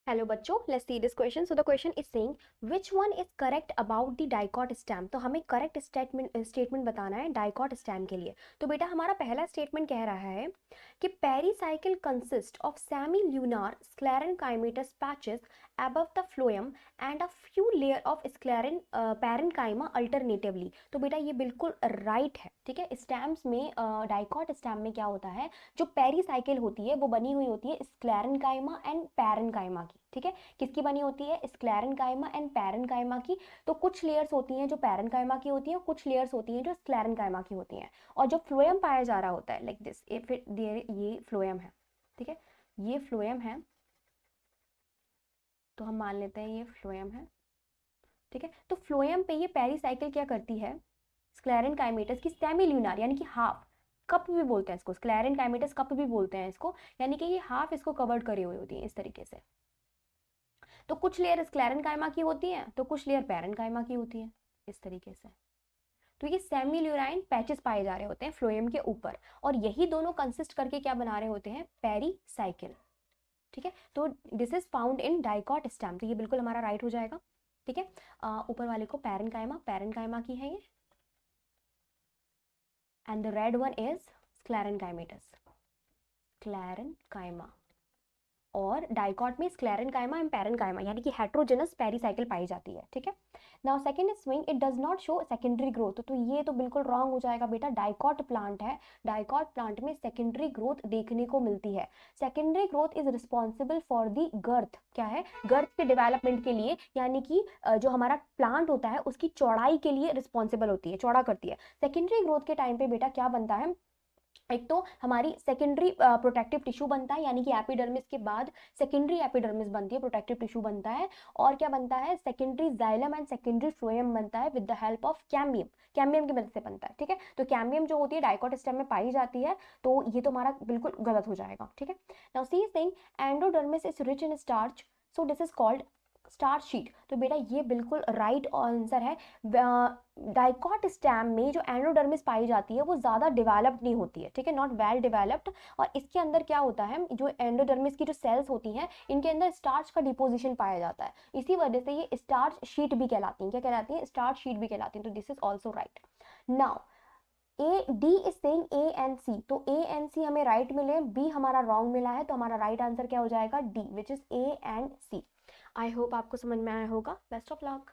Hello बच्चों, let's see this question. So the question is saying which one is correct about the dicot stamp. तो हमें correct statement बताना है dicot stamp के लिए. तो बेटा हमारा पहला स्टेटमेंट कह रहा है कि pericycle consist of semi lunar sclerenchymatous patches above the phloem and a few layer of scleren parenchyma alternatively. तो बेटा ये बिल्कुल राइट है. ठीक है, स्टैम्प्स में डाइकॉट स्टैम्प में क्या होता है, जो पेरीसाइकिल होती है वो बनी हुई होती है स्क्लेरेनकाइमा एंड पैरेनकाइमा की. ठीक है, किसकी बनी होती है, स्क्लेरेनकाइमा एंड पैरेनकाइमा की. तो कुछ लेयर्स होती हैं जो पैरेनकाइमा की होती हैं, कुछ लेयर्स होती हैं जो स्क्लेरेनकाइमा की होती हैं. और जो फ्लोएम पाया जा रहा होता है लाइक दिस, ये फ्लोएम है. ठीक है, ये फ्लोएम है, तो हम मान लेते हैं ये फ्लोएम है. ठीक है, तो फ्लोएम पे ये पेरीसाइकिल क्या करती है, स्क्लेरेनकाइमेटस की सेमील्यूनार यानी कि हाफ कप भी बोलते हैं इसको, स्क्लेरेनकाइमेटस कप भी बोलते हैं इसको, यानी कि ये हाफ इसको कवर्ड करे हुए होती है इस तरीके से. तो कुछ लेयर स्क्लेरेनकाइमा की होती है तो कुछ लेयर पैरेनकाइमा की होती है इस तरीके से. तो ये सेमील्यूराइन पैचेस पाए जा रहे होते हैं फ्लोएम के ऊपर, और यही दोनों कंसिस्ट करके क्या बना रहे होते हैं, पेरीसाइकिल. ठीक है, तो this is found in dicot stamp. तो ये बिल्कुल हमारा राइट हो जाएगा. ठीक है, ऊपर वाले को पैरेनकाइमा की है ये, and the red one is sclerenchyma. और डाइकॉट में स्क्लेरेनकाइमा एंड पैरेनकाइमा यानी कि हेट्रोजेनस पेरीसाइकिल पाई जाती है. ठीक है, now second is swing, it does not show secondary growth. तो ये तो बिल्कुल रॉन्ग हो जाएगा बेटा. डाइकॉट प्लांट है, डाइकॉट प्लांट में सेकेंडरी ग्रोथ देखने को मिलती है. Secondary growth is responsible for the girth. क्या है, गर्थ के डेवलपमेंट के लिए, यानी कि जो हमारा प्लांट होता है उसकी चौड़ाई के लिए रिस्पॉन्सिबल होती है, चौड़ा करती है. सेकेंडरी ग्रोथ के टाइम पे बेटा क्या बनता है, एक तो हमारी सेकेंडरी प्रोटेक्टिव टिश्यू बनता है, यानी कि एपिडर्मिस के बाद सेकेंडरी एपिडर्मिस बनती है, प्रोटेक्टिव टिश्यू बनता है. और क्या बनता है, secondary xylem and secondary phloem बनता है with the help of cambium. Cambium की मदद से बनता है. ठीक है, तो कैम्बियम जो होती है डाइकॉट स्टेम में पाई जाती है, तो ये तो हमारा बिल्कुल गलत हो जाएगा. ठीक है, now see is saying endodermis is rich in starch, so this is called starch sheet. तो बेटा ये बिल्कुल राइट आंसर है. डाइकॉट स्टैम में जो एंडोडर्मिस पाई जाती है वो ज़्यादा डेवलप्ड नहीं होती है. ठीक है, नॉट वेल डेवलप्ड. और इसके अंदर क्या होता है, जो एंडोडर्मिस की जो सेल्स होती हैं इनके अंदर स्टार्च का डिपोजिशन पाया जाता है. इसी वजह से ये स्टार्च शीट भी कहलाती हैं. क्या कहलाती हैं, स्टार्च शीट भी कहलाती हैं. तो this is also right. Now A D is saying A and C. तो ए एंड सी हमें राइट मिले, बी हमारा रॉन्ग मिला है, तो हमारा राइट आंसर क्या हो जाएगा, D, which is A and C. I hope आपको समझ में आया होगा. Best of luck.